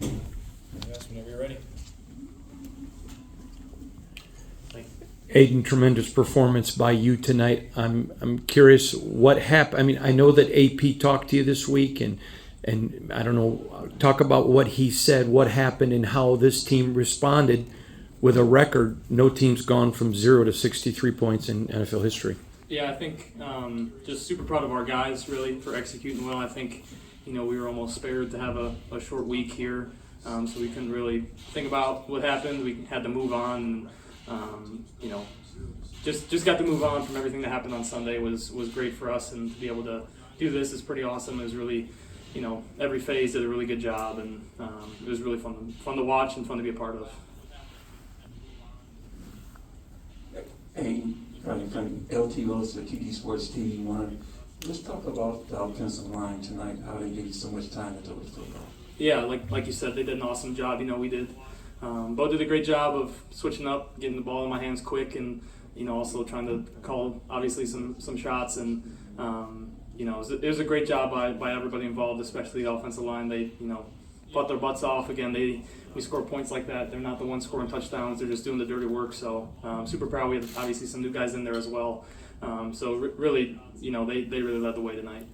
Yes, whenever you're ready. Aidan, tremendous performance by you tonight. I'm curious what happened. I mean, I know that AP talked to you this week, and I don't know, talk about what he said, what happened, and how this team responded with a record. No team's gone from 0 to 63 points in NFL history. Yeah, I think just super proud of our guys, really, for executing well. I think, we were almost spared to have a short week here, so we couldn't really think about what happened. We had to move on, and, just got to move on from everything that happened on Sunday was great for us, and to be able to do this is pretty awesome. It was really, every phase did a really good job, and it was really fun to watch and fun to be a part of. Hey, from LTO's to TD Sports TV1, let's talk about the offensive line tonight, how they gave so much time to throw the football. Yeah, like you said, they did an awesome job. We did. Bo did a great job of switching up, getting the ball in my hands quick, and also trying to call obviously some shots. And it was a great job by everybody involved, especially the offensive line. They fought their butts off. Again, we score points like that. They're not the ones scoring touchdowns. They're just doing the dirty work. So I'm super proud. We had obviously some new guys in there as well. Really, they really led the way tonight.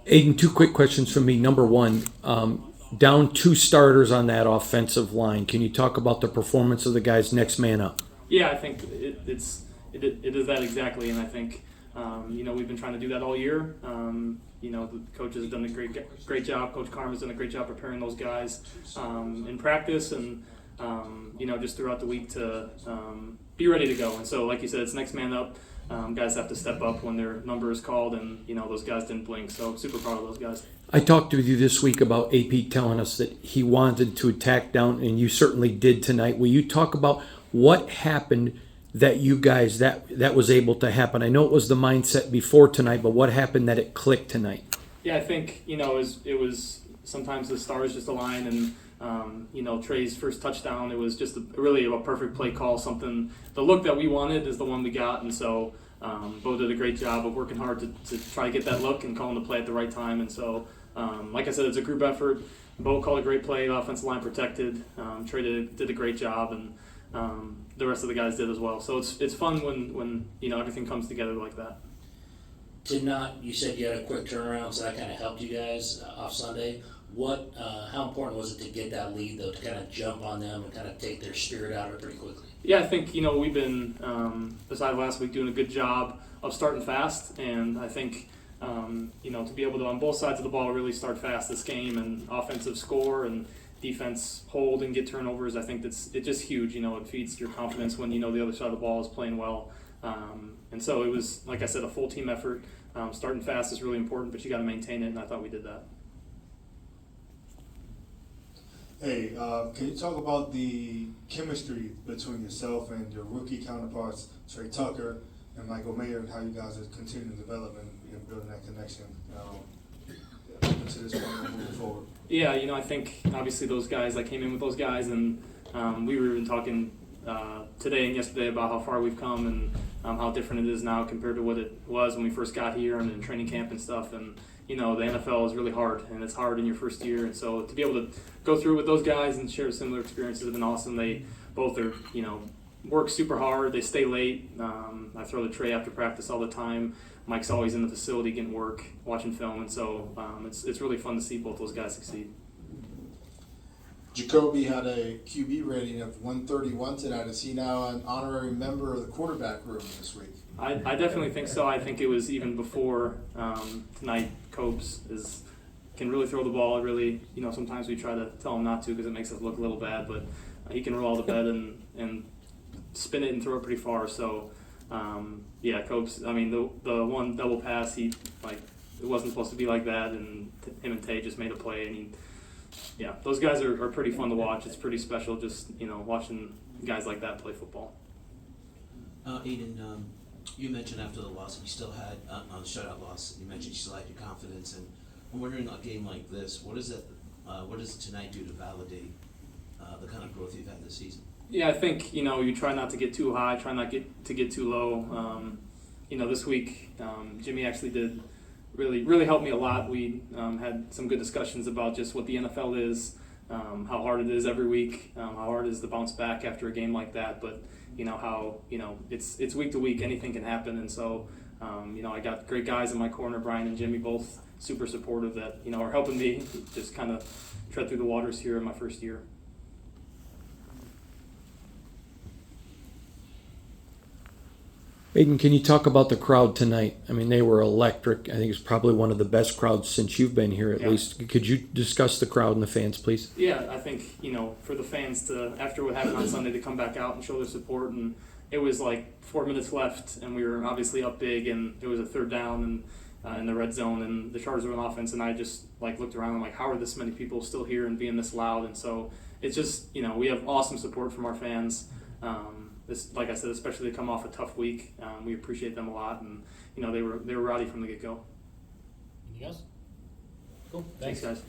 Aidan, two quick questions from me. Number one, down 2 starters on that offensive line. Can you talk about the performance of the guys next man up? Yeah, I think it is that exactly, and I think we've been trying to do that all year. The coach has done a great job. Coach Carm has done a great job preparing those guys in practice, and just throughout the week to be ready to go. And so, like you said, it's next man up. Guys have to step up when their number is called, and those guys didn't blink. So super proud of those guys. I talked with you this week about AP telling us that he wanted to attack down, and you certainly did tonight. Will you talk about what happened that you guys that was able to happen? I know it was the mindset before tonight, but what happened that it clicked tonight? Yeah, I think it was sometimes the stars just align, and Trey's first touchdown, it was just really a perfect play call. Something, the look that we wanted is the one we got, and so Bo did a great job of working hard to try to get that look and calling the play at the right time. And so, like I said, it's a group effort. Bo called a great play, the offensive line protected. Trey did a great job, and the rest of the guys did as well. So it's fun when everything comes together like that. You said you had a quick turnaround, so that kind of helped you guys off Sunday. How important was it to get that lead, though, to kind of jump on them and kind of take their spirit out of it pretty quickly? Yeah, I think, we've been, besides last week, doing a good job of starting fast. And I think, to be able to, on both sides of the ball, really start fast this game, and offensive score and defense hold and get turnovers, I think it's just huge. It feeds your confidence when the other side of the ball is playing well. And so it was, like I said, a full team effort. Starting fast is really important, but you got to maintain it, and I thought we did that. Hey, can you talk about the chemistry between yourself and your rookie counterparts, Trey Tucker and Michael Mayer, and how you guys are continuing development and building that connection to this point and moving forward? Yeah, I think obviously those guys, I came in with those guys, and we were even talking today and yesterday about how far we've come, and how different it is now compared to what it was when we first got here and in training camp and stuff. And the NFL is really hard, and it's hard in your first year. And so to be able to go through with those guys and share similar experiences have been awesome. They both are, work super hard. They stay late. I throw the tray after practice all the time. Mike's always in the facility getting work, watching film. And so it's really fun to see both those guys succeed. Jacoby had a QB rating of 131 tonight. Is he now an honorary member of the quarterback room this week? I definitely think so. I think it was even before tonight. Copes can really throw the ball. Really, sometimes we try to tell him not to because it makes us look a little bad, but he can roll out of bed and spin it and throw it pretty far. So, Copes. I mean, the one double pass, it wasn't supposed to be like that, and him and Tay just made a play, and those guys are pretty fun to watch. It's pretty special just, watching guys like that play football. Aidan, you mentioned after the loss, you still had, on the shutout loss, you mentioned you still had your confidence. And I'm wondering, a game like this, what does tonight do to validate the kind of growth you've had this season? Yeah, I think, you try not to get too high, try not to get too low. This week, Jimmy actually did really helped me a lot. We had some good discussions about just what the NFL is, how hard it is every week, how hard it is to bounce back after a game like that. But how it's week to week, anything can happen, and so I got great guys in my corner, Brian and Jimmy, both super supportive that are helping me just kind of tread through the waters here in my first year. Aidan, can you talk about the crowd tonight? I mean, they were electric. I think it's probably one of the best crowds since you've been here, at Yeah. least. Could you discuss the crowd and the fans, please? Yeah, I think, for the fans to, after what happened on Sunday, to come back out and show their support. And it was like 4 minutes left, and we were obviously up big, and it was a third down and in the red zone, and the Chargers were on offense, and I just looked around and how are this many people still here and being this loud? And so it's just, we have awesome support from our fans. This, like I said, especially to come off a tough week, we appreciate them a lot, and they were rowdy from the get-go. You guys? Cool. Thanks, guys.